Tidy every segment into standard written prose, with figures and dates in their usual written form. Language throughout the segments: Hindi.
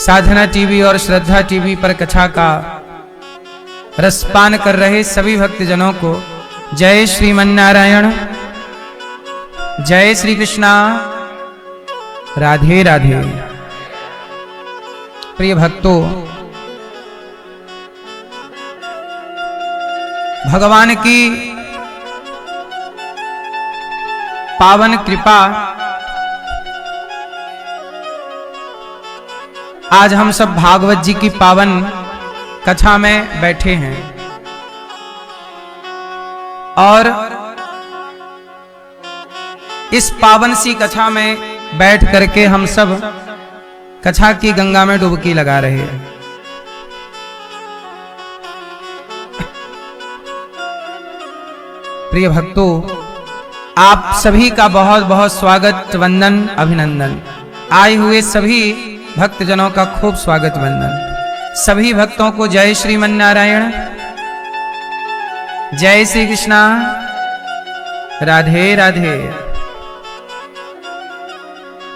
साधना टीवी और श्रद्धा टीवी पर कथा का रसपान कर रहे सभी भक्तजनों को जय श्रीमन्नारायण, जय श्री कृष्णा, राधे राधे। प्रिय भक्तों, भगवान की पावन कृपा आज हम सब भागवत जी की पावन कथा में बैठे हैं और इस पावन सी कथा में बैठ करके हम सब कथा की गंगा में डुबकी लगा रहे हैं। प्रिय भक्तों, आप सभी का बहुत बहुत स्वागत, वंदन, अभिनंदन। आए हुए सभी भक्तजनों का खूब स्वागत, वंदन। सभी भक्तों को जय श्रीमन्नारायण, जय श्री कृष्णा, राधे राधे,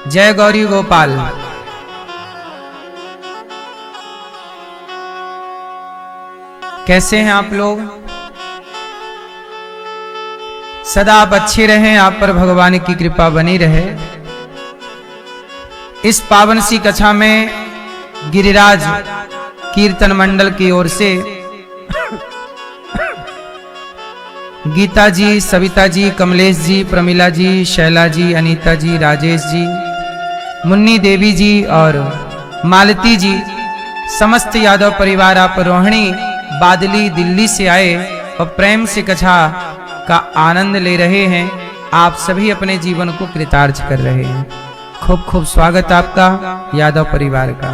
जय गौरी गोपाल। कैसे हैं आप लोग? सदा आप अच्छे रहें, आप पर भगवान की कृपा बनी रहे। इस पावन सी कथा में गिरिराज कीर्तन मंडल की ओर से गीता जी, सविता जी, कमलेश जी, प्रमिला जी, शैला जी, अनीता जी, राजेश जी, मुन्नी देवी जी और मालती जी, समस्त यादव परिवार, आप रोहिणी बादली दिल्ली से आए और प्रेम से कथा का आनंद ले रहे हैं। आप सभी अपने जीवन को कृतार्थ कर रहे हैं। खूब खूब स्वागत आपका यादव परिवार का।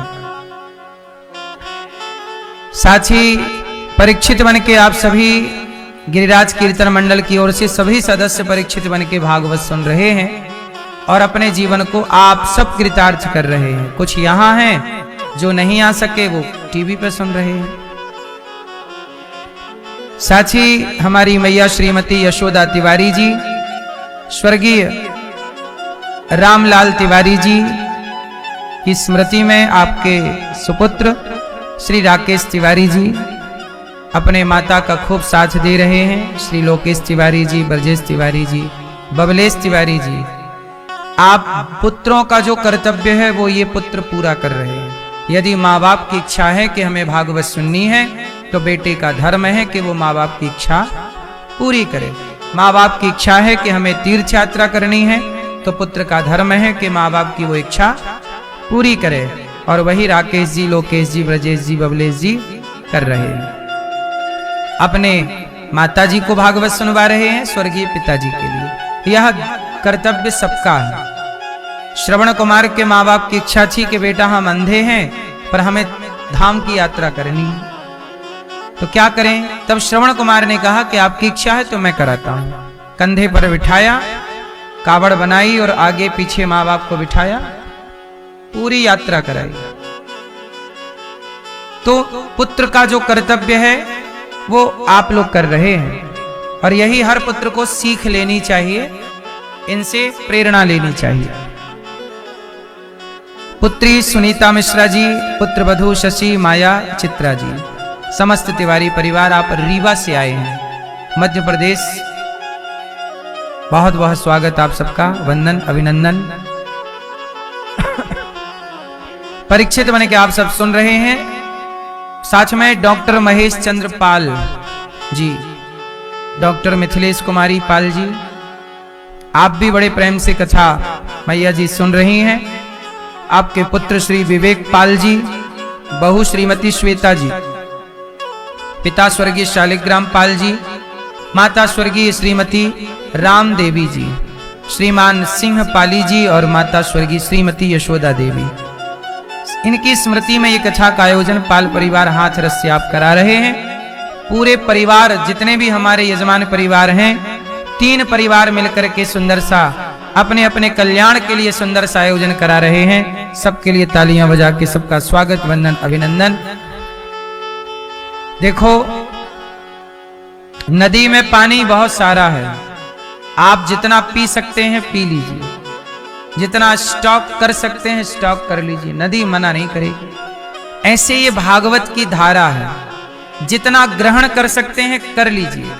साथ ही परीक्षित बन के आप सभी गिरिराज कीर्तन मंडल की ओर से सभी सदस्य परीक्षित बन के भागवत सुन रहे हैं और अपने जीवन को आप सब कृतार्थ कर रहे हैं। कुछ यहाँ हैं जो नहीं आ सके, वो टीवी पर सुन रहे हैं। साथ ही हमारी मैया श्रीमती यशोदा तिवारी जी, स्वर्गीय रामलाल तिवारी जी की स्मृति में आपके सुपुत्र श्री राकेश तिवारी जी अपने माता का खूब साथ दे रहे हैं। श्री लोकेश तिवारी जी, ब्रजेश तिवारी जी, बबलेश तिवारी जी, आप पुत्रों का जो कर्तव्य है वो ये पुत्र पूरा कर रहे हैं। यदि माँ बाप की इच्छा है कि हमें भागवत सुननी है तो बेटे का धर्म है कि वो माँ बाप की इच्छा पूरी करे। माँ बाप की इच्छा है कि हमें तीर्थ यात्रा करनी है तो पुत्र का धर्म है कि माँ बाप की वो इच्छा पूरी करे। और वही राकेश जी, लोकेश जी, ब्रजेश जी, बबलेश जी कर रहे हैं। अपने माता जी को भागवत सुनवा रहे हैं स्वर्गीय पिताजी के लिए। यह कर्तव्य सबका है। श्रवण कुमार के माँ बाप की इच्छा थी कि बेटा हम अंधे हैं पर हमें धाम की यात्रा करनी है, तो क्या करें? तब श्रवण कुमार ने कहा कि आपकी इच्छा है तो मैं कराता हूं। कंधे पर बिठाया, कावड़ बनाई और आगे पीछे माँ बाप को बिठाया, पूरी यात्रा कराई। तो पुत्र का जो कर्तव्य है वो आप लोग कर रहे हैं और यही हर पुत्र को सीख लेनी चाहिए, इनसे प्रेरणा लेनी चाहिए। पुत्री सुनीता मिश्रा जी, पुत्र वधू शशि, माया, चित्रा जी, समस्त तिवारी परिवार आप रीवा से आए हैं, मध्य प्रदेश। बहुत बहुत स्वागत आप सबका, वंदन, अभिनंदन। परीक्षित बन के आप सब सुन रहे हैं। साथ में डॉक्टर महेश चंद्र पाल जी, डॉक्टर मिथिलेश कुमारी पाल जी, आप भी बड़े प्रेम से कथा मैया जी सुन रही हैं। आपके पुत्र श्री विवेक पाल जी, बहू श्रीमती श्वेता जी, पिता स्वर्गीय शालिग्राम पाल जी, माता स्वर्गीय श्रीमती राम देवी जी, श्रीमान सिंह पाली जी और माता स्वर्गीय श्रीमती यशोदा देवी। इनकी स्मृति में ये कथा का आयोजन पाल परिवार हाथरस से आप करा रहे हैं। पूरे परिवार, जितने भी हमारे यजमान परिवार हैं, 3 परिवार मिलकर के सुंदर सा अपने अपने कल्याण के लिए सुंदर सा आयोजन करा रहे हैं। सबके लिए तालियां बजा के सबका स्वागत, वंदन, अभिनंदन। देखो, नदी में पानी बहुत सारा है, आप जितना पी सकते हैं पी लीजिए। जितना स्टॉक कर सकते हैं स्टॉक कर लीजिए, नदी मना नहीं करेगी। ऐसे ये भागवत की धारा है, जितना ग्रहण कर सकते हैं कर लीजिए,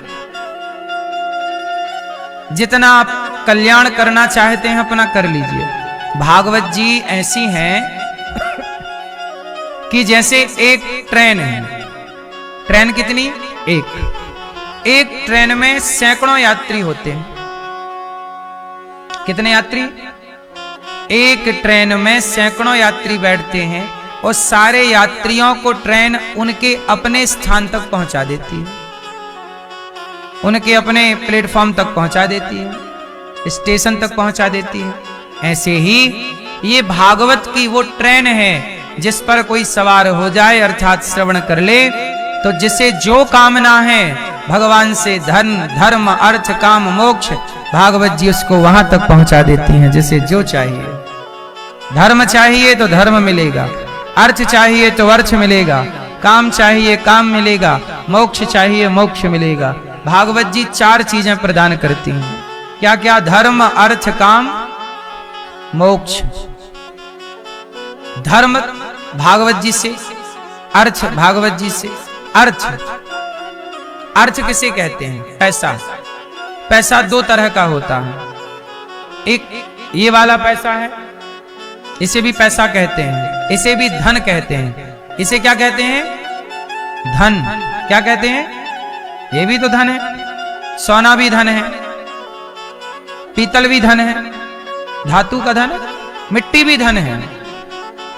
जितना आप कल्याण करना चाहते हैं अपना कर लीजिए। भागवत जी ऐसी हैं कि जैसे एक ट्रेन है, ट्रेन कितनी? एक ट्रेन में सैकड़ों यात्री होते हैं। कितने यात्री? एक ट्रेन में सैकड़ों यात्री बैठते हैं और सारे यात्रियों को ट्रेन उनके अपने स्थान तक पहुंचा देती है, उनके अपने प्लेटफॉर्म तक पहुंचा देती है, स्टेशन तक पहुंचा देती है। ऐसे ही ये भागवत की वो ट्रेन है जिस पर कोई सवार हो जाए अर्थात श्रवण कर ले तो जिसे जो कामना है भगवान से, धन धर्म अर्थ काम मोक्ष, भागवत जी उसको वहां तक पहुंचा देती हैं जिसे जो चाहिए। धर्म चाहिए तो धर्म मिलेगा, अर्थ चाहिए तो अर्थ मिलेगा, काम चाहिए काम मिलेगा, मोक्ष चाहिए मोक्ष मिलेगा। भागवत जी 4 चीजें प्रदान करती हैं। क्या क्या? धर्म अर्थ काम मोक्ष। धर्म भागवत जी से, अर्थ भागवत जी से। अर्थ, अर्थ किसे कहते हैं? पैसा। पैसा 2 तरह का होता है, एक ये वाला पैसा है, इसे भी पैसा कहते हैं, इसे भी धन कहते हैं। इसे क्या कहते हैं? धन। क्या कहते हैं? ये भी तो धन है, सोना भी धन है, पीतल भी धन है, धातु का धन, मिट्टी भी धन है,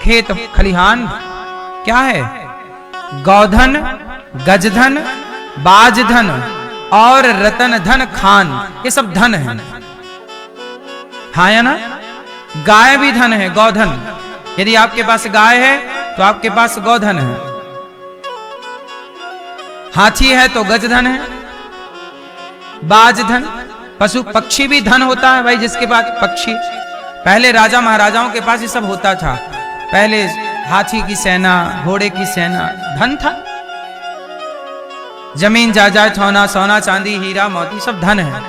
खेत खलिहान क्या है? गौधन, गजधन, बाजधन और रतन धन खान, ये सब धन है। हाँ या ना? गाय भी धन है, गौधन। यदि आपके पास गाय है तो आपके पास गौधन है, हाथी है तो गजधन है, बाजधन। पशु पक्षी भी धन होता है भाई, जिसके पास पक्षी। पहले राजा महाराजाओं के पास ये सब होता था। पहले हाथी की सेना, घोड़े की सेना, धन था। जमीन जायदाद सोना सोना चांदी हीरा मोती सब धन है।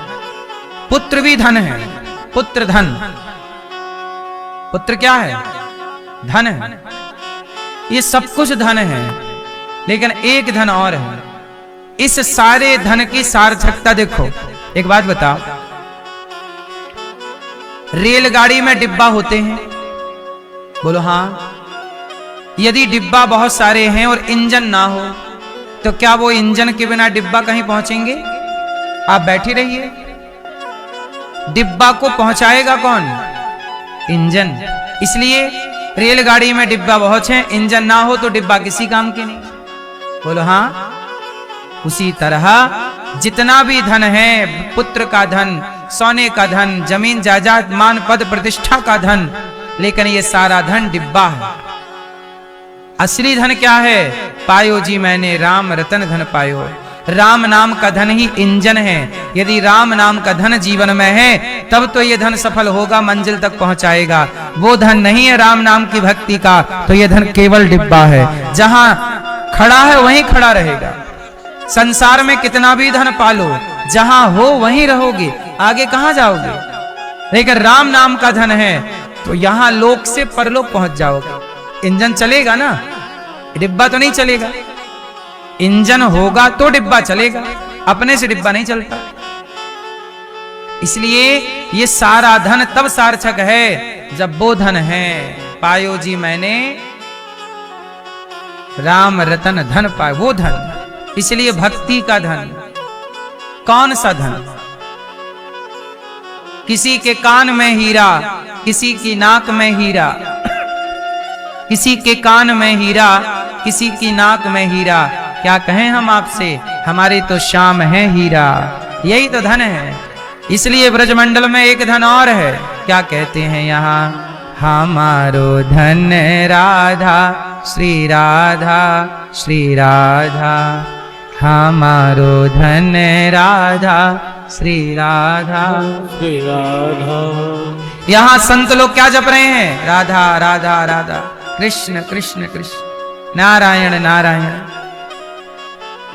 पुत्र भी धन है, पुत्र धन। पुत्र क्या है? धन है। ये सब कुछ धन है, लेकिन एक धन और है। इस सारे धन की सार्थकता देखो। एक बात बताओ, रेलगाड़ी में डिब्बा होते हैं, बोलो हाँ। यदि डिब्बा बहुत सारे हैं और इंजन ना हो तो क्या वो इंजन के बिना डिब्बा कहीं पहुंचेंगे? आप बैठे रहिए, डिब्बा को पहुंचाएगा कौन? इंजन। इसलिए रेलगाड़ी में डिब्बा बहुत है, इंजन ना हो तो डिब्बा किसी काम के नहीं, बोलो हाँ। उसी तरह जितना भी धन है, पुत्र का धन, सोने का धन, जमीन जायदाद मान पद प्रतिष्ठा का धन, लेकिन ये सारा धन डिब्बा है। असली धन क्या है? पायो जी मैंने राम रतन धन पायो। राम नाम का धन ही इंजन है। यदि राम नाम का धन जीवन में है तब तो ये धन सफल होगा, मंजिल तक पहुंचाएगा। वो धन नहीं है राम नाम की भक्ति का, तो ये धन केवल डिब्बा है। जहां खड़ा है वहीं खड़ा रहेगा। संसार में कितना भी धन पालो, जहां हो वहीं रहोगे, आगे कहां जाओगे? लेकिन राम नाम का धन है तो यहां लोक से परलोक पहुंच जाओगे। इंजन चलेगा ना, डिब्बा तो नहीं चलेगा। इंजन होगा तो डिब्बा चलेगा, अपने से डिब्बा नहीं चलता। इसलिए ये सारा धन तब सार्थक है जब वो धन है, पायो जी मैंने राम रतन धन पाए, वो धन। इसलिए भक्ति का धन। कौन सा धन? किसी के कान में हीरा, किसी की नाक में हीरा, किसी के कान में हीरा, किसी की नाक में हीरा। क्या कहें हम आपसे, हमारे तो श्याम है हीरा। यही तो धन है। इसलिए ब्रजमंडल में एक धन और है। क्या कहते हैं यहाँ? हमारो धन राधा श्री राधा श्री राधा, हमारो धन राधा श्री राधा श्री राधा। यहाँ संत लोग क्या जप रहे हैं? राधा राधा राधा, कृष्ण कृष्ण कृष्ण, नारायण नारायण।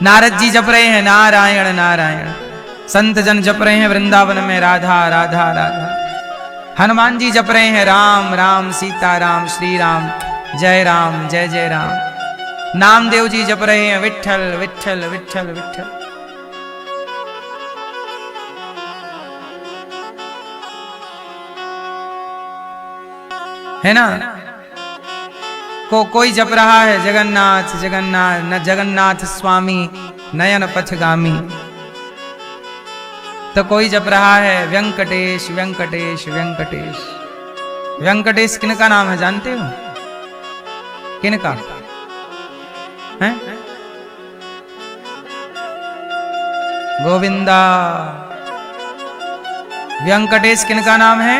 नारद जी जप रहे हैं नारायण नारायण। संत जन जप रहे हैं वृंदावन में राधा राधा राधा। हनुमान जी जप रहे हैं राम राम सीता राम श्री राम जय जय राम। नामदेव जी जप रहे हैं विठ्ठल विठ्ठल विठ्ठल विठ्ठल। है ना? कोई जप रहा है जगन्नाथ जगन्नाथ न जगन्नाथ स्वामी नयन पथगामी, तो कोई जप रहा है व्यंकटेश व्यंकटेश व्यंकटेश। व्यंकटेश किनका नाम है जानते हो? किनका है? गोविंदा। व्यंकटेश किनका नाम है?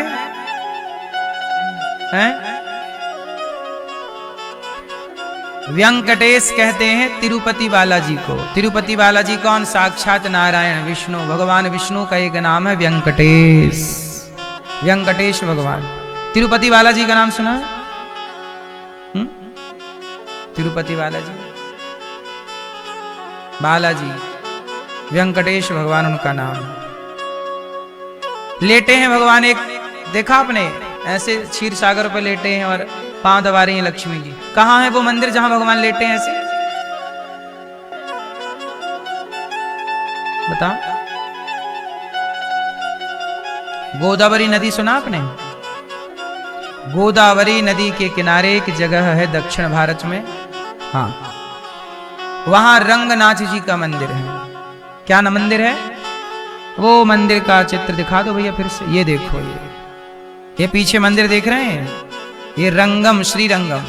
व्यंकटेश कहते हैं तिरुपति बालाजी को। तिरुपति बालाजी कौन? साक्षात नारायण विष्णु, भगवान विष्णु का एक नाम है व्यंकटेश। व्यंकटेश भगवान। तिरुपति बालाजी का नाम सुना है? तिरुपति बालाजी, बालाजी व्यंकटेश भगवान उनका नाम। लेटे हैं भगवान, एक देखा आपने ऐसे क्षीर सागर पर लेटे हैं और पांव दबा रही हैं लक्ष्मी जी। कहां है वो मंदिर जहां भगवान लेटे हैं ऐसे? बता। गोदावरी नदी सुना आपने? गोदावरी नदी के किनारे एक जगह है दक्षिण भारत में, हाँ, वहां रंगनाथ जी का मंदिर है। क्या ना मंदिर है? वो मंदिर का चित्र दिखा दो भैया फिर से। ये देखो, ये पीछे मंदिर देख रहे हैं, ये रंगम श्री रंगम।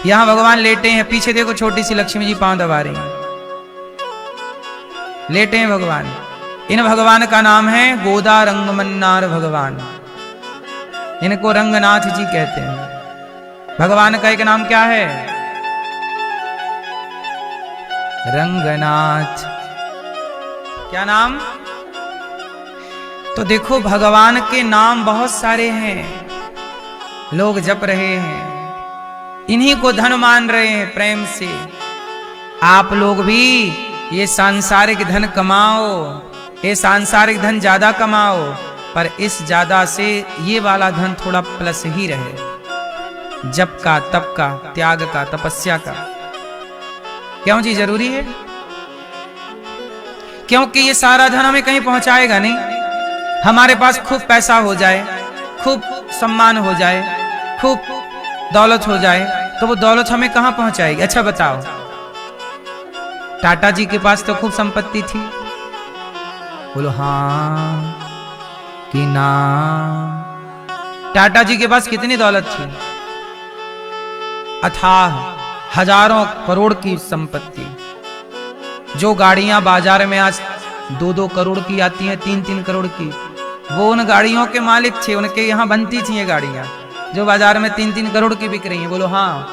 यहां भगवान लेटे हैं। पीछे देखो छोटी सी लक्ष्मी जी पांव दबा रही हैं, लेटे हैं भगवान। इन भगवान का नाम है गोदा रंगमन्नार भगवान। इनको रंगनाथ जी कहते हैं। भगवान का एक नाम क्या है? रंगनाथ। क्या नाम? तो देखो भगवान के नाम बहुत सारे हैं, लोग जप रहे हैं, इन्हीं को धन मान रहे हैं प्रेम से। आप लोग भी ये सांसारिक धन कमाओ, ये सांसारिक धन ज्यादा कमाओ, पर इस ज्यादा से ये वाला धन थोड़ा प्लस ही रहे। जप का, तप का, त्याग का, तपस्या का। क्यों जी जरूरी है? क्योंकि ये सारा धन हमें कहीं पहुंचाएगा नहीं। हमारे पास खूब पैसा हो जाए, खूब सम्मान हो जाए, खूब दौलत हो जाए, तो वो दौलत हमें कहां पहुंचाएगी? अच्छा बताओ, टाटा जी के पास तो खूब संपत्ति थी, बोलो हाँ कि ना? टाटा जी के पास कितनी दौलत थी? अथाह हजारों करोड़ की संपत्ति। जो गाड़ियां बाजार में आज 2-2 करोड़ की आती हैं, 3-3 करोड़ की, वो उन गाड़ियों के मालिक थे। उनके यहाँ बनती थी ये गाड़ियां जो बाजार में 3-3 करोड़ की बिक रही हैं, बोलो हाँ।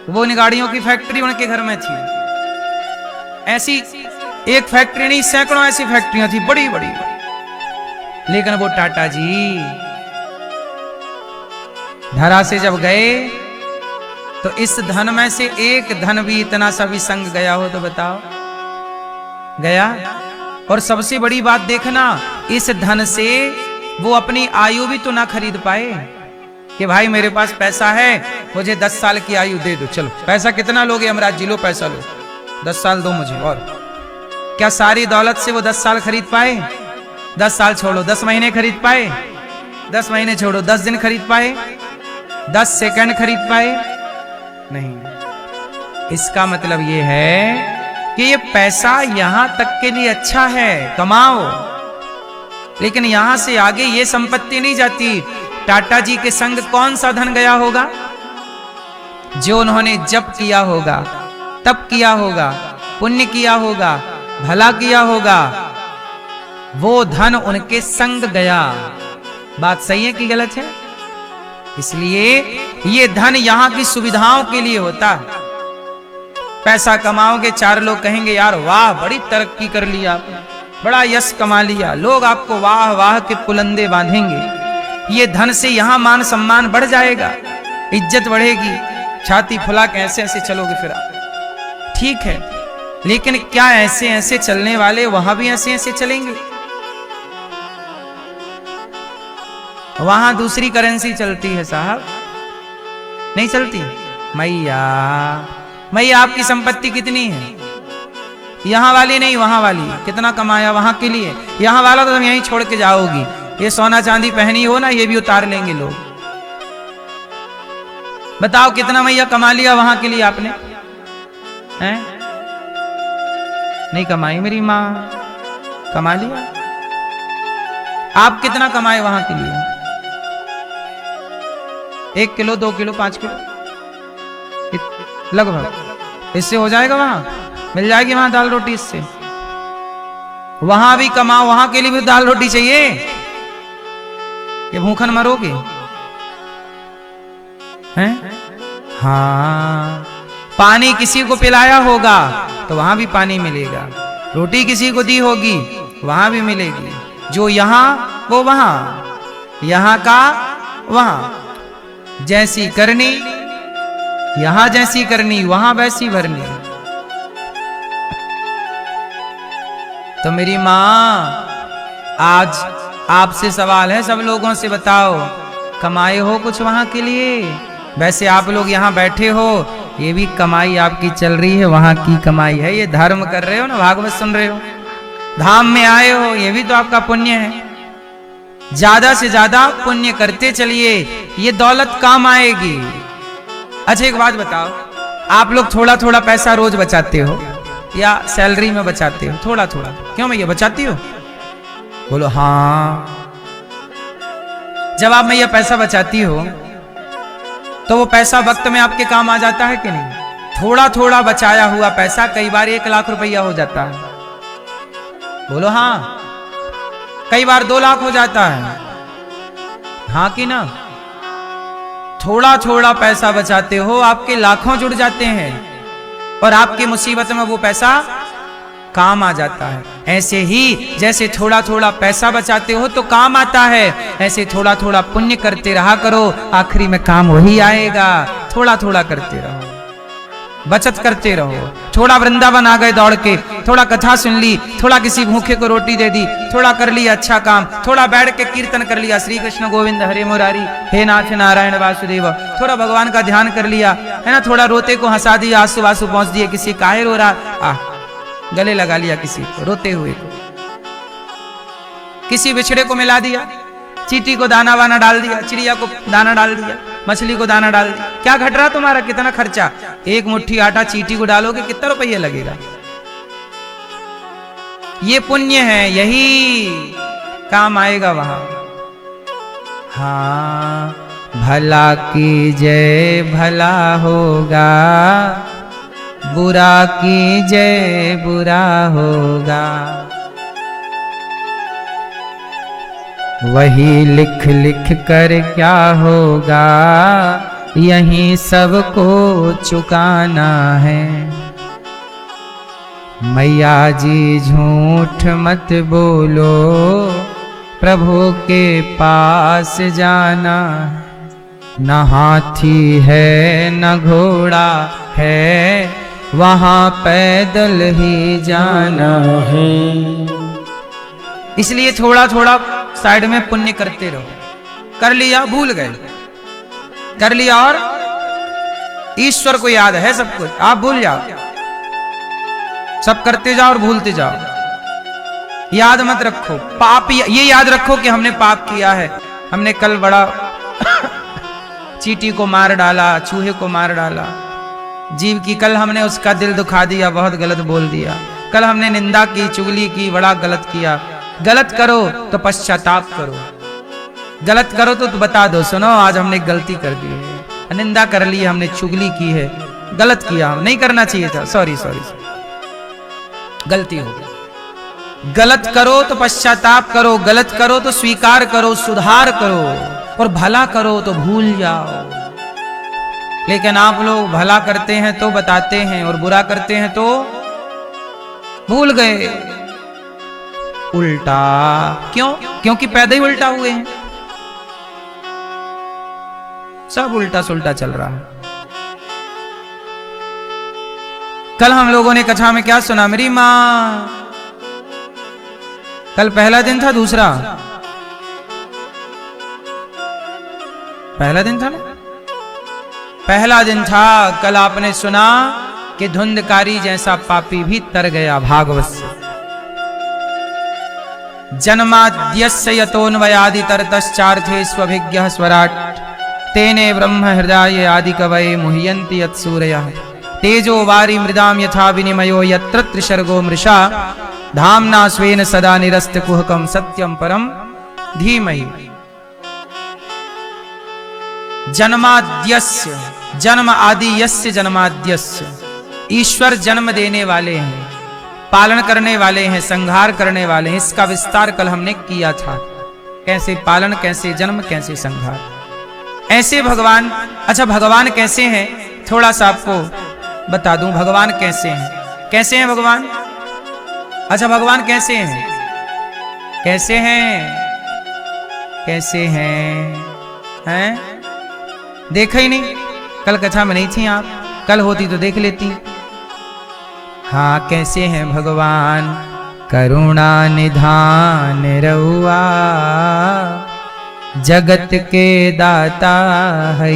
वो इन गाड़ियों की फैक्ट्री उनके घर में थी। ऐसी एक फैक्ट्री नहीं, सैकड़ों ऐसी फैक्ट्रियां थी बड़ी बड़ी। लेकिन वो टाटा जी धरा से जब गए तो इस धन में से एक धन भी इतना सा भी संग गया हो तो बताओ? गया? और सबसे बड़ी बात देखना, इस धन से वो अपनी आयु भी तो ना खरीद पाए कि भाई मेरे पास पैसा है, मुझे 10 साल की आयु दे दो। चलो पैसा कितना लोगे यमराज जी? लो पैसा लो, 10 साल दो मुझे। और क्या सारी दौलत से वो 10 साल खरीद पाए? 10 साल छोड़ो, 10 महीने खरीद पाए? 10 महीने छोड़ो, 10 दिन खरीद पाए? 10 सेकंड खरीद पाए? नहीं। इसका मतलब ये है कि ये पैसा यहां तक के लिए अच्छा है, कमाओ, लेकिन यहां से आगे ये संपत्ति नहीं जाती। टाटा जी के संग कौन सा धन गया होगा? जो उन्होंने जप किया होगा, तप किया होगा, पुण्य किया होगा, भला किया होगा, वो धन उनके संग गया। बात सही है कि गलत है? इसलिए ये धन यहां की सुविधाओं के लिए होता है। पैसा कमाओगे, 4 लोग कहेंगे यार वाह बड़ी तरक्की कर लिया आपने, बड़ा यश कमा लिया, लोग आपको वाह वाह के पुलंदे बांधेंगे। ये धन से यहां मान सम्मान बढ़ जाएगा, इज्जत बढ़ेगी, छाती फुला के ऐसे ऐसे चलोगे फिर आप। ठीक है, लेकिन क्या ऐसे ऐसे चलने वाले वहां भी ऐसे ऐसे चलेंगे? वहां दूसरी करेंसी चलती है साहब, नहीं चलती। मैया मैया आपकी संपत्ति कितनी है? यहाँ वाली नहीं, वहां वाली। कितना कमाया वहां के लिए? यहाँ वाला तो तुम यहीं छोड़ के जाओगी। ये सोना चांदी पहनी हो ना, ये भी उतार लेंगे लोग। बताओ कितना मैया कमा लिया वहां के लिए आपने? हैं? नहीं कमाई मेरी माँ, कमा लिया। आप कितना कमाए वहां के लिए? 1 किलो, 2 किलो, 5 किलो लगभग। इससे हो जाएगा? वहां मिल जाएगी वहां दाल रोटी इससे। वहां भी कमाओ, वहां के लिए भी दाल रोटी चाहिए। ये भूखन मरोगे हैं? हाँ, पानी किसी को पिलाया होगा तो वहां भी पानी मिलेगा। रोटी किसी को दी होगी वहां भी मिलेगी। जो यहां वो वहां, यहां का वहां। जैसी करनी यहां, जैसी करनी वहां वैसी भरनी। तो मेरी मां, आज आपसे सवाल है, सब लोगों से बताओ, कमाए हो कुछ वहां के लिए? वैसे आप लोग यहाँ बैठे हो, ये भी कमाई आपकी चल रही है, वहां की कमाई है। ये धर्म कर रहे हो ना, भागवत सुन रहे हो, धाम में आए हो, ये भी तो आपका पुण्य है। ज्यादा से ज्यादा पुण्य करते चलिए, ये दौलत काम आएगी। अच्छा एक बात बताओ, आप लोग थोड़ा थोड़ा पैसा रोज बचाते हो या सैलरी में बचाते हो? थोड़ा थोड़ा। क्यों भैया बचाती हो? बोलो हाँ। जब आप भैया पैसा बचाती हो तो वो पैसा वक्त में आपके काम आ जाता है कि नहीं? थोड़ा थोड़ा बचाया हुआ पैसा कई बार 1 लाख रुपया हो जाता है। बोलो हाँ। कई बार 2 लाख हो जाता है, हाँ कि ना? थोड़ा थोड़ा पैसा बचाते हो, आपके लाखों जुड़ जाते हैं और आपकी मुसीबत में वो पैसा काम आ जाता है। ऐसे ही जैसे थोड़ा थोड़ा पैसा बचाते हो तो काम आता है, ऐसे थोड़ा थोड़ा पुण्य करते रहा करो, आखिरी में काम वही आएगा। थोड़ा थोड़ा करते रहो, बचत करते रहो। थोड़ा वृंदावन आ गए दौड़ के, थोड़ा कथा सुन ली, थोड़ा किसी भूखे को रोटी दे दी, थोड़ा कर लिया अच्छा काम, थोड़ा बैठ के कीर्तन कर लिया, श्री कृष्ण गोविंद हरे मुरारी, हे नाथ नारायण वासुदेव, थोड़ा भगवान का ध्यान कर लिया, है ना? थोड़ा रोते को हंसा दिया, आंसू आंसू पहुंच दिए, किसी काहे रो रहा, गले लगा लिया किसी को रोते हुए को, किसी बिछड़े को मिला दिया, चींटी को दाना वाना डाल दिया, चिड़िया को दाना डाल दिया, मछली को दाना डाल दिया। क्या घट रहा तुम्हारा? कितना खर्चा? 1 मुट्ठी आटा चींटी को डालोगे कितना रुपया लगेगा? ये पुण्य है, यही काम आएगा वहां। हाँ, भला की जय भला होगा, बुरा की जय बुरा होगा। वही लिख लिख कर क्या होगा, यहीं सबको चुकाना है। मैया जी झूठ मत बोलो, प्रभु के पास जाना। न हाथी है न घोड़ा है, वहां पैदल ही जाना है। इसलिए थोड़ा थोड़ा साइड में पुण्य करते रहो। कर लिया भूल गए, कर लिया और ईश्वर को याद है सब कुछ, आप भूल जाओ। सब करते जाओ और भूलते जाओ। याद मत रखो पाप, ये याद रखो कि हमने पाप किया है, हमने कल बड़ा चींटी को मार डाला, चूहे को मार डाला, जीव की कल हमने उसका दिल दुखा दिया, बहुत गलत बोल दिया, कल हमने निंदा की, चुगली की, बड़ा गलत किया। गलत करो तो पश्चाताप करो, गलत करो तो बता दो, सुनो आज हमने गलती कर दी है, निंदा कर ली, हमने चुगली की है, गलत किया, नहीं करना चाहिए था, सॉरी सॉरी गलती हो गई। गलत करो तो पश्चाताप करो, गलत करो तो स्वीकार करो, सुधार करो, और भला करो तो भूल जाओ। लेकिन आप लोग भला करते हैं तो बताते हैं और बुरा करते हैं तो भूल गए। उल्टा क्यों? क्योंकि पैदा ही उल्टा हुए हैं, सब उल्टा सुल्टा चल रहा है। कल हम लोगों ने कथा में क्या सुना? मेरी मां, कल पहला दिन था, दूसरा पहला दिन था ना, पहला दिन था। कल आपने सुना कि धुंधकारी जैसा पापी भी तर गया भागवत से। जन्माद्यस्य यतोन्वयादि तरतश्चार्थे स्वभिज्ञः स्वराट तेने ब्रह्म हृदय आदि कवये मुह्यन्ति यत्सूरयः तेजो वारी मृदाम यथा विनिमयो यत्र त्रिशर्गो मृषा धाम्ना स्वेन सदा निरस्त कुहकम सत्यम परम धीमहि। जन्माद्यस्य, जन्म आदि यस्य जन्माद्यस्य, ईश्वर जन्म देने वाले हैं, पालन करने वाले हैं, संहार करने वाले हैं। इसका विस्तार कल हमने किया था, कैसे पालन, कैसे जन्म, कैसे संहार, ऐसे भगवान। अच्छा भगवान कैसे हैं थोड़ा सा आपको बता दूं, भगवान कैसे हैं, कैसे हैं भगवान। अच्छा भगवान कैसे हैं, कैसे हैं, कैसे हैं, देखा ही नहीं, कल कथा में नहीं थी आप, कल होती तो देख लेती। हाँ कैसे हैं भगवान, करुणा निधान रहुआ जगत के दाता है,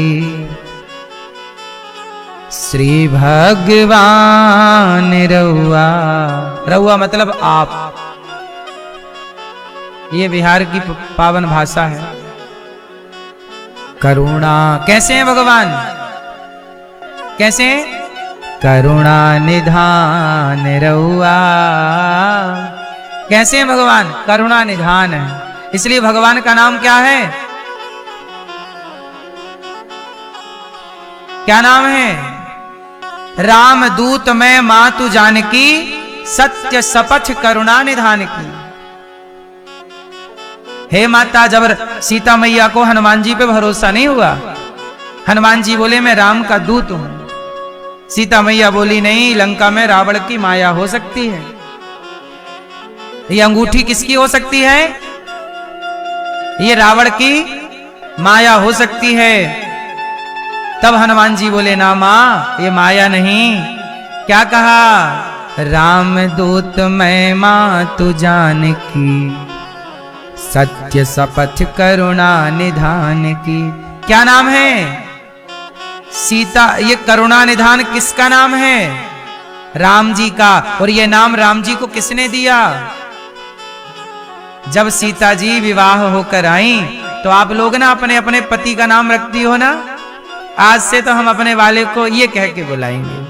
श्री भगवान रहुआ, रहुआ मतलब आप, ये बिहार की पावन भाषा है। करुणा, कैसे हैं भगवान, कैसे, करुणा निधान रहुआ, कैसे हैं भगवान, करुणा निधान है। इसलिए भगवान का नाम क्या है, क्या नाम है, रामदूत मैं मातु जानकी सत्य सपथ करुणा निधान की। हे माता, जब सीता मैया को हनुमान जी पे भरोसा नहीं हुआ, हनुमान जी बोले मैं राम का दूत हूं, सीता मैया बोली नहीं, लंका में रावण की माया हो सकती है, ये अंगूठी किसकी हो सकती है, ये रावण की माया हो सकती है। तब हनुमान जी बोले ना मां, ये माया नहीं, क्या कहा, रामदूत मैं मातु जानकी सत्य शपथ करुणा निधान की। क्या नाम है, सीता, ये करुणा निधान किसका नाम है, राम जी का। और ये नाम राम जी को किसने दिया, जब सीता जी विवाह होकर आई तो आप लोग ना अपने अपने पति का नाम रखती हो ना, आज से तो हम अपने वाले को ये कह के बुलाएंगे।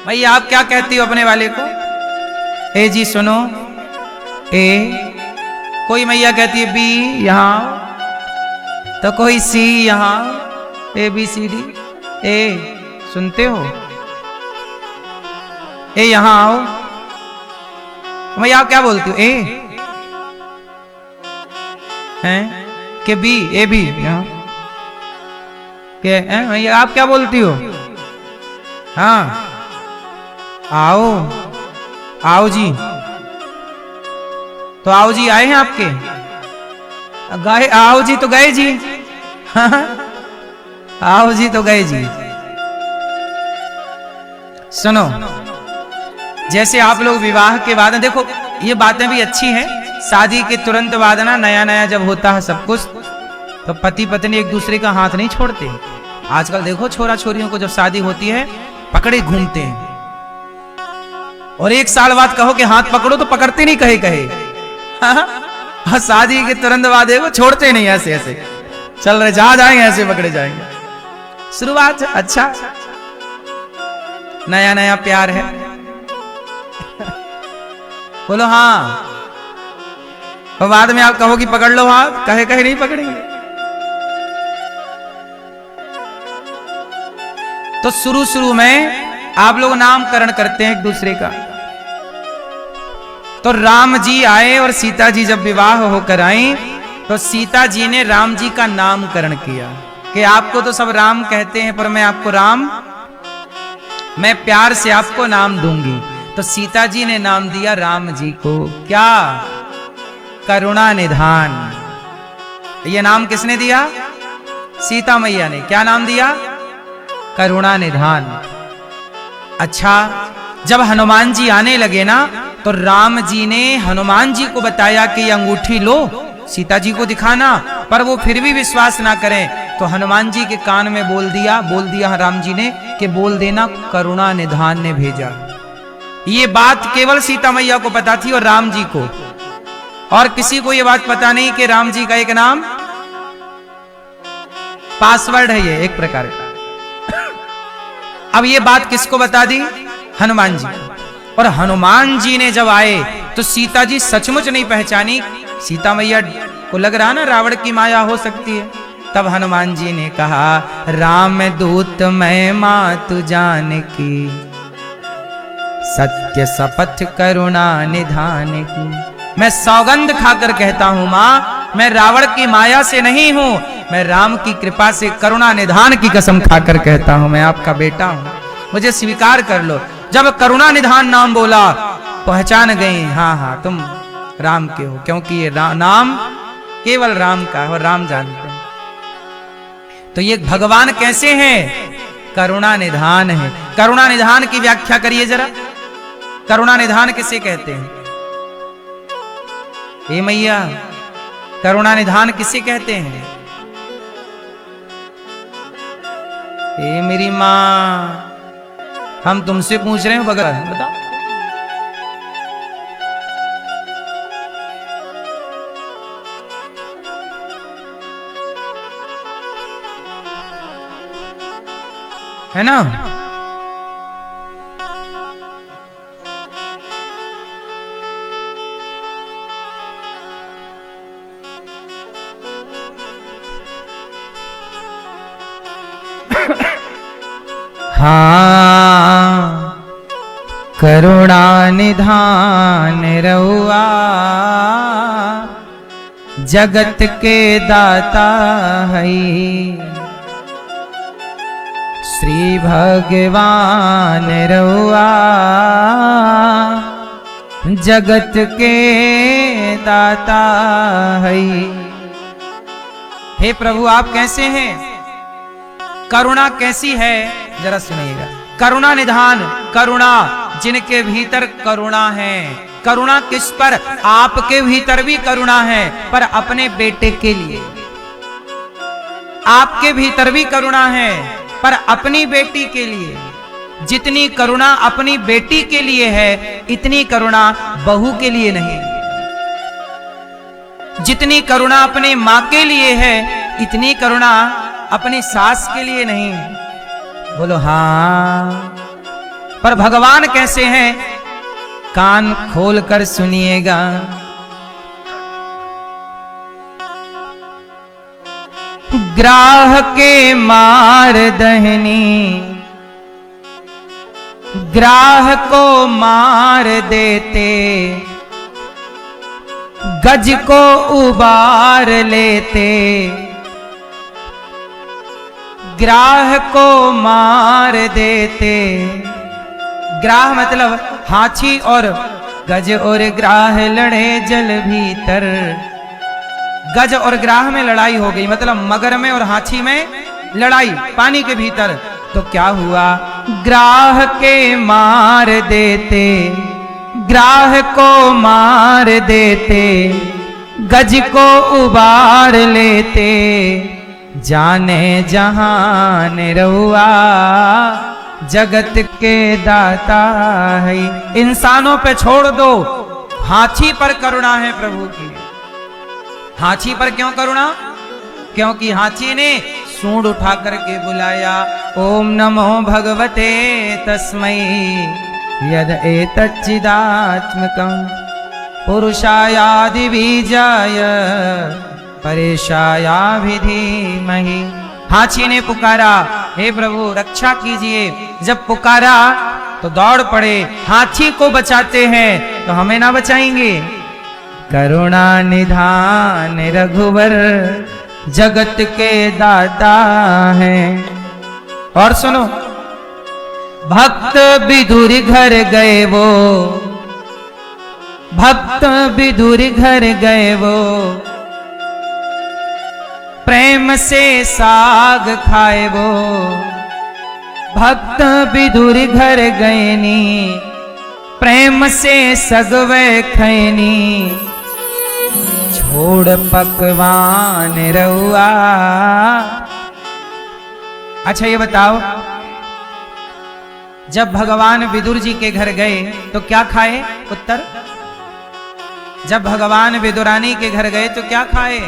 भाई आप क्या कहती हो अपने वाले को, ए जी सुनो, ए, कोई मैया कहती है बी यहां, तो कोई सी यहां, ए बी सी डी, ए सुनते हो, ए यहां आओ, मैया आप क्या बोलती हो, ए हैं के बी, ए बी यहां के, मैया आप क्या बोलती हो, हाँ आओ, आओ जी, तो आओ जी आए हैं आपके, गए, आओ जी तो गए जी, आओ जी तो गए जी। सुनो, जैसे आप लोग विवाह के बाद, देखो ये बातें भी अच्छी हैं, शादी के तुरंत बाद ना नया नया जब होता है सब कुछ, तो पति पत्नी एक दूसरे का हाथ नहीं छोड़ते। आजकल देखो छोरा छोरियों को जब शादी होती है पकड़े घूमते हैं, और एक साल बाद कहो कि हाथ पकड़ो तो पकड़ते नहीं, कहे कहे, हाँ शादी के तुरंत बाद देखो छोड़ते नहीं, ऐसे ऐसे चल रहे, जहां जाएंगे ऐसे पकड़े जाएंगे। शुरुआत अच्छा, नया नया प्यार है, बोलो हाँ, और बाद में आप कहो कि पकड़ लो हाथ, कहे कहे नहीं पकड़ेंगे। तो शुरू शुरू में आप लोग नामकरण करते हैं एक दूसरे का। तो राम जी आए और सीता जी जब विवाह होकर आई तो सीता जी ने राम जी का नामकरण किया कि आपको तो सब राम कहते हैं, पर मैं आपको राम, मैं प्यार से आपको नाम दूंगी। तो सीता जी ने नाम दिया राम जी को, क्या, करुणा निधान। ये नाम किसने दिया, सीता मैया ने। क्या नाम दिया, करुणा निधान। अच्छा, जब हनुमान जी आने लगे ना तो राम जी ने हनुमान जी को बताया कि ये अंगूठी लो, सीता जी को दिखाना, पर वो फिर भी विश्वास ना करें, तो हनुमान जी के कान में बोल दिया राम जी ने कि बोल देना करुणा निधान ने भेजा। ये बात केवल सीता मैया को पता थी और राम जी को, और किसी को ये बात पता नहीं कि राम जी का एक नाम पासवर्ड है, ये एक प्रकार का। अब ये बात किसको बता दी? हनुमान जी को। और हनुमान जी ने जब आए तो सीता जी सचमुच नहीं पहचानी। सीता मैया को लग रहा ना रावण की माया हो सकती है। तब हनुमान जी ने कहा, राम दूत मैं मातु जानकी, सत्य शपथ करुणा निधान की। मैं सौगंध खाकर कहता हूं मां, मैं रावण की माया से नहीं हूं, मैं राम की कृपा से करुणा निधान की कसम खाकर कहता हूं, मैं आपका बेटा हूं, मुझे स्वीकार कर लो। जब करुणा निधान नाम बोला, पहचान गई, हाँ हाँ तुम राम के हो, क्योंकि ये नाम केवल राम का है और राम जानते हैं। तो ये भगवान कैसे हैं? करुणा निधान है। करुणा निधान की व्याख्या करिए जरा। करुणा निधान किसे कहते हैं? हे मैया, करुणा निधान किसे कहते हैं? हे मेरी मां, हम तुमसे पूछ रहे हैं, बगैर बताओ। है ना? हाँ, करुणा निधान रहुआ, जगत के दाता है, श्री भगवान रहुआ, जगत के दाता है। हे प्रभु, आप कैसे हैं? करुणा कैसी है? जरा सुनिएगा। करुणा निधान, करुणा जिनके भीतर करुणा है। करुणा किस पर? आपके भीतर भी करुणा है, पर अपने बेटे के लिए। आपके भीतर भी करुणा है, पर अपनी बेटी के लिए। जितनी करुणा अपनी बेटी के लिए है, इतनी करुणा बहू के लिए नहीं। जितनी करुणा अपने मां के लिए है, इतनी करुणा अपनी सास के लिए नहीं। बोलो हाँ। पर भगवान कैसे हैं? कान खोल कर सुनिएगा। ग्राह के मार दहनी, ग्राह को मार देते, गज को उबार लेते। ग्राह को मार देते। ग्राह मतलब हाथी और गज, और ग्राह लड़े जल भीतर। गज और ग्राह में लड़ाई हो गई, मतलब मगर में और हाथी में लड़ाई पानी के भीतर। तो क्या हुआ? ग्राह के मार देते, ग्राह को मार देते, गज को उबार लेते। जाने जहान रहुआ, जगत के दाता है। इंसानों पे छोड़ दो, हाथी पर करुणा है प्रभु की। हाथी पर क्यों करुणा? क्योंकि हाथी ने सूंड उठा करके बुलाया, ओम नमो भगवते तस्मै यद एतच्चिदात्मकं पुरुषायादि बीजाय परेशाया भी धीमहि। हाथी ने पुकारा, हे प्रभु रक्षा कीजिए। जब पुकारा तो दौड़ पड़े, हाथी को बचाते हैं तो हमें ना बचाएंगे। करुणा निधान रघुवर, जगत के दाता हैं। और सुनो, भक्त विदुर घर गए वो, भक्त विदुर घर गए वो, प्रेम से साग खाए वो। भक्त विदुर घर गए नी, प्रेम से सगवे खैनी। छोड़ पकवान रउआ। अच्छा ये बताओ, जब भगवान विदुर जी के घर गए तो क्या खाए? उत्तर, जब भगवान विदुरानी के घर गए तो क्या खाए?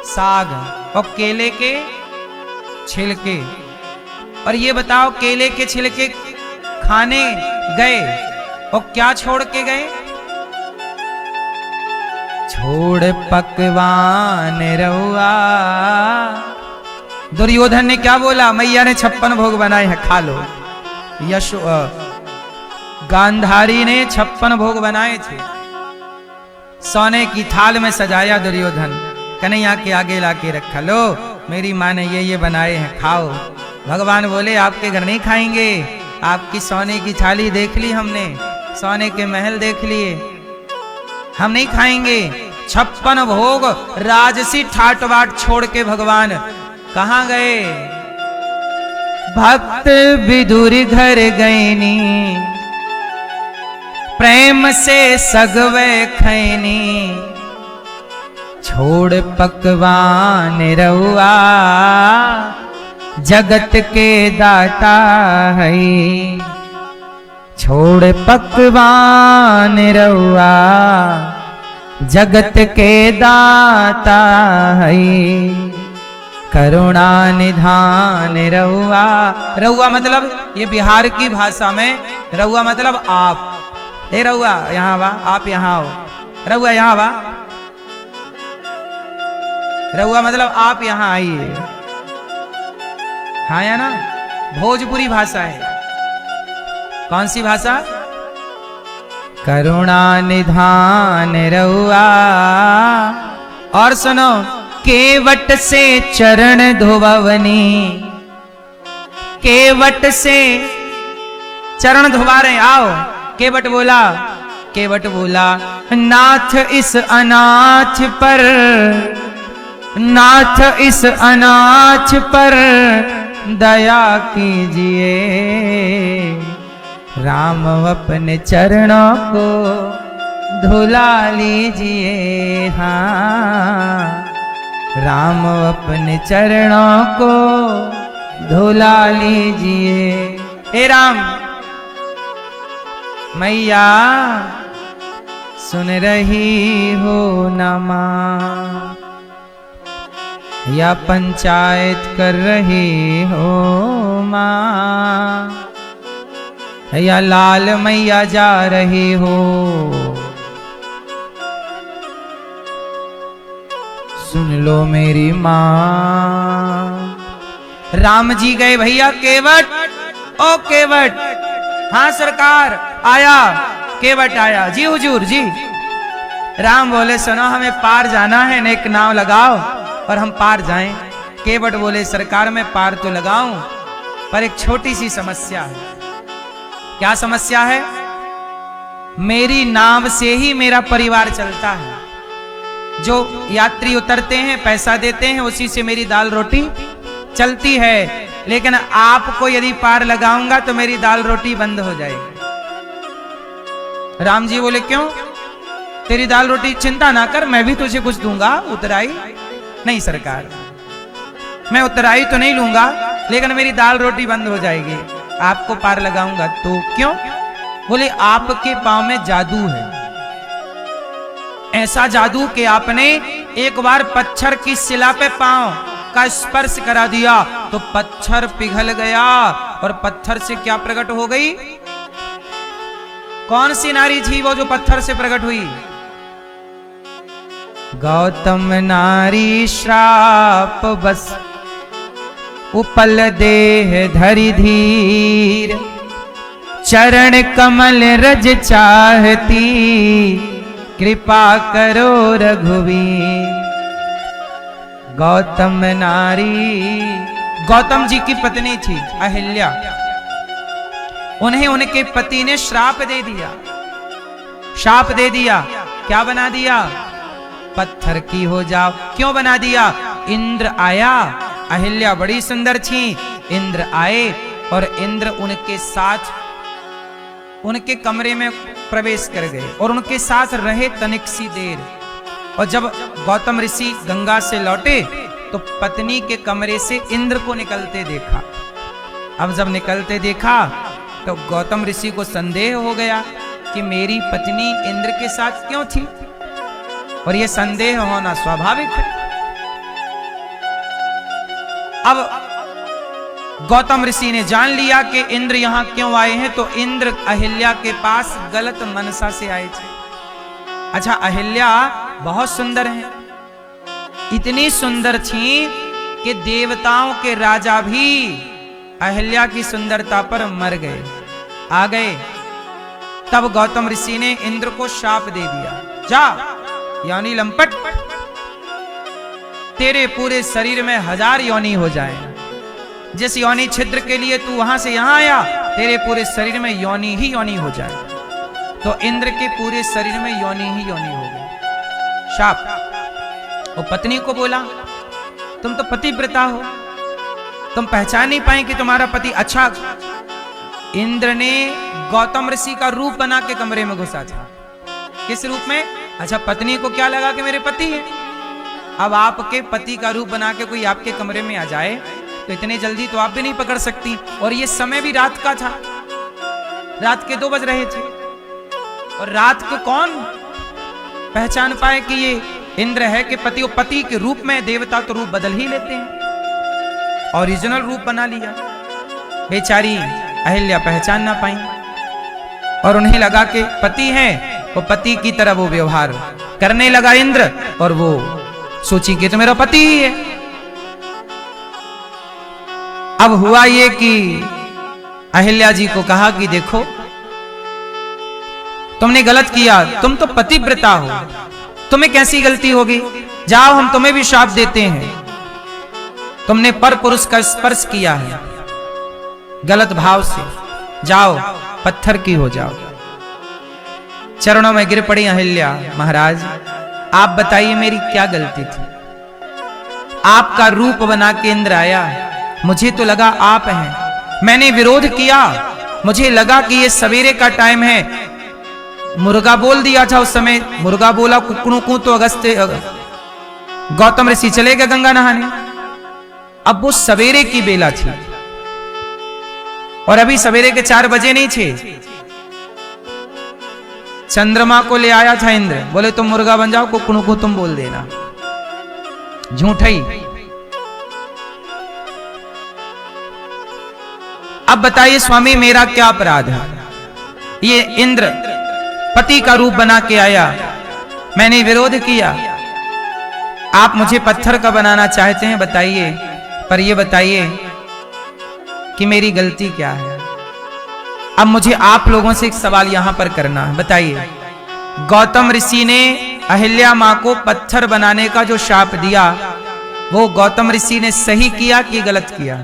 साग और केले के छिलके। और ये बताओ, केले के छिलके खाने गए और क्या छोड़ के गए? छोड़ पकवान रउआ। दुर्योधन ने क्या बोला? मैया ने 56 भोग बनाए हैं, खा लो। गांधारी ने 56 भोग बनाए थे, सोने की थाल में सजाया दुर्योधन, कन्हैया के आगे लाके रखा, लो मेरी माँ ने ये बनाए हैं, खाओ। भगवान बोले आपके घर नहीं खाएंगे, आपकी सोने की थाली देख ली हमने, सोने के महल देख लिए, हम नहीं खाएंगे। 56 भोग राजसी ठाट बाट छोड़ के भगवान कहाँ गए? भक्त विदुर घर गईनी, प्रेम से सगवे खैनी, छोड़ पकवान रउआ, जगत के दाता है। छोड़ पकवान रउआ, जगत के दाता है। करुणा निधान रउआ। रउआ मतलब ये बिहार की भाषा में रउआ मतलब आप। ए रउआ यहाँ वा, आप यहाँ आओ। रउआ यहाँ वा, रउआ मतलब आप यहाँ आइए। हाँ या ना? भोजपुरी भाषा है। कौन सी भाषा? करुणा निधान रउआ। और सुनो, केवट से चरण धोवनी, केवट से चरण धोवा रहे, आओ। केवट बोला नाथ इस अनाथ पर, नाथ इस अनाथ पर दया कीजिए, राम अपने चरणों को धुला लीजिए। हाँ, राम अपने चरणों को धुला लीजिए। हे राम, मैया सुन रही हो ना माँ, या पंचायत कर रही हो माँ, या लाल मैया जा रही हो, सुन लो मेरी माँ। राम जी गए भैया केवट। ओ केवट, हाँ सरकार, आया। केवट आया, जी हुजूर जी। राम बोले सुनो, हमें पार जाना है, एक नाव लगाओ और हम पार जाएं। केवट बोले सरकार मैं पार तो लगाऊं, पर एक छोटी सी समस्या है। क्या समस्या है? मेरी नाव से ही मेरा परिवार चलता है। जो यात्री उतरते हैं पैसा देते हैं, उसी से मेरी दाल रोटी चलती है। लेकिन आपको यदि पार लगाऊंगा तो मेरी दाल रोटी बंद हो जाएगी। राम जी बोले क्यों? तेरी दाल रोटी चिंता ना कर, मैं भी तुझे कुछ दूंगा, उतराई नहीं सरकार, मैं उतराई तो नहीं लूंगा, लेकिन मेरी दाल रोटी बंद हो जाएगी, आपको पार लगाऊंगा तो। क्यों? बोले आपके पांव में जादू है, ऐसा जादू कि आपने एक बार पत्थर की शिला पे पांव का स्पर्श करा दिया तो पत्थर पिघल गया, और पत्थर से क्या प्रकट हो गई? कौन सी नारी थी वो जो पत्थर से प्रकट हुई? गौतम नारी श्राप बस उपल देह धरि धीर, चरण कमल रज चाहती, कृपा करो रघुवीर। गौतम नारी, गौतम जी की पत्नी थी अहिल्या, उन्हें उनके पति ने श्राप दे दिया। श्राप दे दिया, क्या बना दिया? पत्थर की हो जाओ। क्यों बना दिया? इंद्र आया, अहिल्या बड़ी सुंदर थी, इंद्र आए और इंद्र उनके साथ उनके कमरे में प्रवेश कर गए और उनके साथ रहे तनिक सी देर। और जब गौतम ऋषि गंगा से लौटे तो पत्नी के कमरे से इंद्र को निकलते देखा। अब जब निकलते देखा तो गौतम ऋषि को संदेह हो गया कि मेरी पत्नी इंद्र के साथ क्यों थी, और यह संदेह होना स्वाभाविक है। अब गौतम ऋषि ने जान लिया कि इंद्र यहां क्यों आए हैं, तो इंद्र अहिल्या के पास गलत मनसा से आए थे। अच्छा, अहिल्या बहुत सुंदर है, इतनी सुंदर थी कि देवताओं के राजा भी अहिल्या की सुंदरता पर मर गए, आ गए। तब गौतम ऋषि ने इंद्र को शाप दे दिया, जा योनि लंपट, तेरे पूरे शरीर में 1000 योनि हो जाए। जिस योनि छिद्र के लिए तू वहां से यहां आया, तेरे पूरे शरीर में योनि ही योनि हो जाए। तो इंद्र के पूरे शरीर में योनि ही योनि हो गई, शाप। वो पत्नी को बोला, तुम तो पतिव्रता हो, तुम पहचान नहीं पाए कि तुम्हारा पति अच्छा। इंद्र ने गौतम ऋषि का रूप बना के कमरे में घुसा था। किस रूप में? अच्छा, पत्नी को क्या लगा कि मेरे पति है। अब आपके पति का रूप बना के कोई आपके कमरे में आ जाए तो इतने जल्दी तो आप भी नहीं पकड़ सकती, और ये समय भी रात का था, रात के 2 बज रहे थे। और रात को कौन पहचान पाए कि ये इंद्र है कि पति? और पति के रूप में देवता तो रूप बदल ही लेते हैं, ओरिजिनल रूप बना लिया। बेचारी अहिल्या पहचान ना पाई, और उन्हें लगा कि पति हैं, वो पति की तरह वो व्यवहार करने लगा इंद्र, और वो सोची कि तो मेरा पति ही है। अब हुआ ये कि अहिल्या जी को कहा कि देखो, तुमने गलत किया, तुम तो पतिव्रता हो, तुम्हें कैसी गलती होगी? जाओ, हम तुम्हें भी शाप देते हैं, तुमने पर पुरुष का स्पर्श किया है गलत भाव से, जाओ पत्थर की हो जाओ। चरणों में गिर पड़ी अहिल्या, महाराज आप बताइए मेरी क्या गलती थी? आपका रूप बना के इंद्र आया, मुझे तो लगा आप हैं, मैंने विरोध किया, मुझे लगा कि ये सवेरे का टाइम है, मुर्गा बोल दिया था उस समय, मुर्गा बोला कुकड़ू तो अगस्त्य गौतम ऋषि चले गए गंगा नहाने। अब वो सवेरे की बेला थी, और अभी सवेरे के 4 बजे नहीं थे। चंद्रमा को ले आया था इंद्र, बोले तुम मुर्गा बन जाओ, कुकड़ू को तुम बोल देना। झूठी। अब बताइए स्वामी मेरा क्या अपराध है? ये इंद्र पति का रूप बना के आया, मैंने विरोध किया, आप मुझे पत्थर का बनाना चाहते हैं, बताइए, पर ये बताइए कि मेरी गलती क्या है? अब मुझे आप लोगों से एक सवाल यहां पर करना है, बताइए, गौतम ऋषि ने अहिल्या मां को पत्थर बनाने का जो शाप दिया, वो गौतम ऋषि ने सही किया कि गलत किया?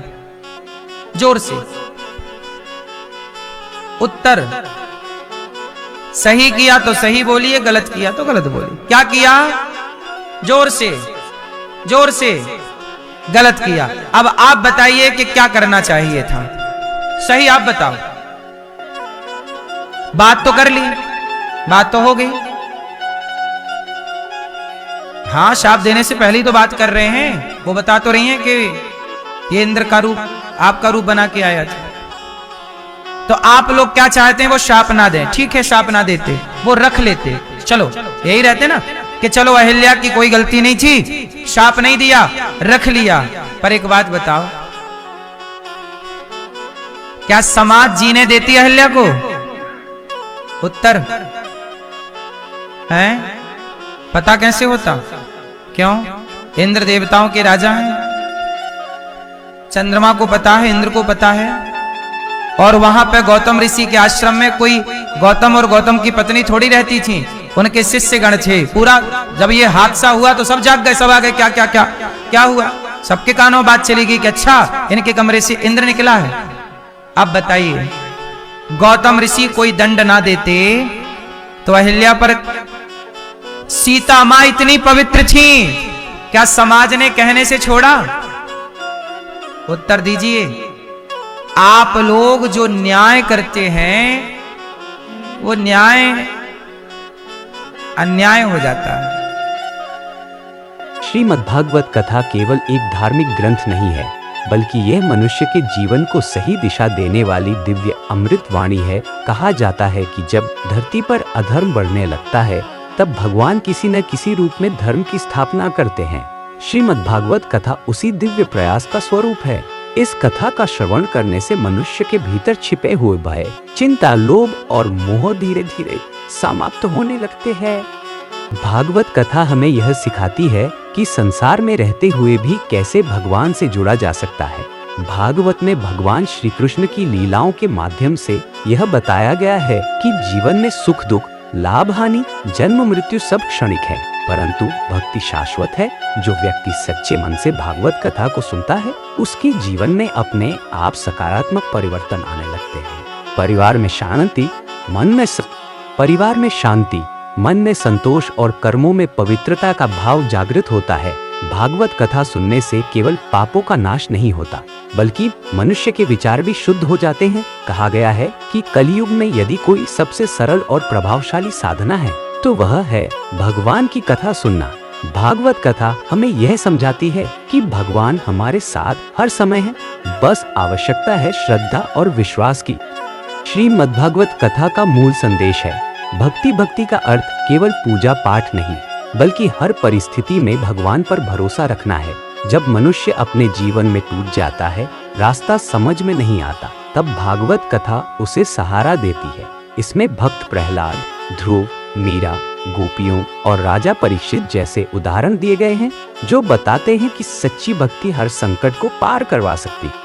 जोर से उत्तर। सही किया तो सही बोलिए, गलत किया तो गलत बोलिए। क्या किया? जोर से, जोर से। गलत किया। अब आप बताइए कि क्या करना चाहिए था? सही आप बताओ। बात तो कर ली, बात तो हो गई। हाँ, शाप देने से पहले ही तो बात कर रहे हैं, वो बता तो रही हैं कि ये इंद्र का रूप आपका रूप बना के आया था। तो आप लोग क्या चाहते हैं? वो शाप ना दें। ठीक है, शाप ना देते, वो रख लेते। चलो यही रहते ना कि चलो अहिल्या की कोई गलती नहीं थी, शाप नहीं दिया, रख लिया। पर एक बात बताओ, क्या समाज जीने देती अहिल्या को? उत्तर है? पता कैसे होता? क्यों? इंद्र देवताओं के राजा हैं, चंद्रमा को पता है, इंद्र को पता है। और वहां पे गौतम ऋषि के आश्रम में कोई गौतम और गौतम की पत्नी थोड़ी रहती थी, उनके शिष्य गण थे। पूरा जब ये हादसा हुआ तो सब जाग गए, सब आ गए, क्या क्या क्या क्या हुआ? सबके कानों में बात चली गई कि अच्छा इनके कमरे से इंद्र निकला है। अब बताइए, गौतम ऋषि कोई दंड ना देते तो अहिल्या पर, सीता मां इतनी पवित्र थी, क्या समाज ने कहने से छोड़ा? उत्तर दीजिए। आप लोग जो न्याय करते हैं वो न्याय अन्याय हो जाता है। श्रीमद्भागवत कथा केवल एक धार्मिक ग्रंथ नहीं है, बल्कि यह मनुष्य के जीवन को सही दिशा देने वाली दिव्य अमृत वाणी है। कहा जाता है कि जब धरती पर अधर्म बढ़ने लगता है, तब भगवान किसी न किसी रूप में धर्म की स्थापना करते हैं। श्रीमद्भागवत कथा उसी दिव्य प्रयास का स्वरूप है। इस कथा का श्रवण करने से मनुष्य के भीतर छिपे हुए भय, चिंता, लोभ और मोह धीरे धीरे समाप्त होने लगते हैं। भागवत कथा हमें यह सिखाती है कि संसार में रहते हुए भी कैसे भगवान से जुड़ा जा सकता है। भागवत में भगवान श्री कृष्ण की लीलाओं के माध्यम से यह बताया गया है कि जीवन में सुख दुख, लाभ हानि, जन्म मृत्यु सब क्षणिक है, परंतु भक्ति शाश्वत है। जो व्यक्ति सच्चे मन से भागवत कथा को सुनता है, उसके जीवन में अपने आप सकारात्मक परिवर्तन आने लगते हैं। परिवार में शांति, मन में संतोष और कर्मों में पवित्रता का भाव जागृत होता है। भागवत कथा सुनने से केवल पापों का नाश नहीं होता, बल्कि मनुष्य के विचार भी शुद्ध हो जाते हैं। कहा गया है कि कलयुग में यदि कोई सबसे सरल और प्रभावशाली साधना है, तो वह है भगवान की कथा सुनना। भागवत कथा हमें यह समझाती है कि भगवान हमारे साथ हर समय है, बस आवश्यकता है श्रद्धा और विश्वास की। श्रीमद्भागवत कथा का मूल संदेश है भक्ति का अर्थ केवल पूजा पाठ नहीं, बल्कि हर परिस्थिति में भगवान पर भरोसा रखना है। जब मनुष्य अपने जीवन में टूट जाता है, रास्ता समझ में नहीं आता, तब भागवत कथा उसे सहारा देती है। इसमें भक्त प्रहलाद, ध्रुव, मीरा, गोपियों और राजा परीक्षित जैसे उदाहरण दिए गए हैं, जो बताते हैं कि सच्ची भक्ति हर संकट को पार करवा सकती है।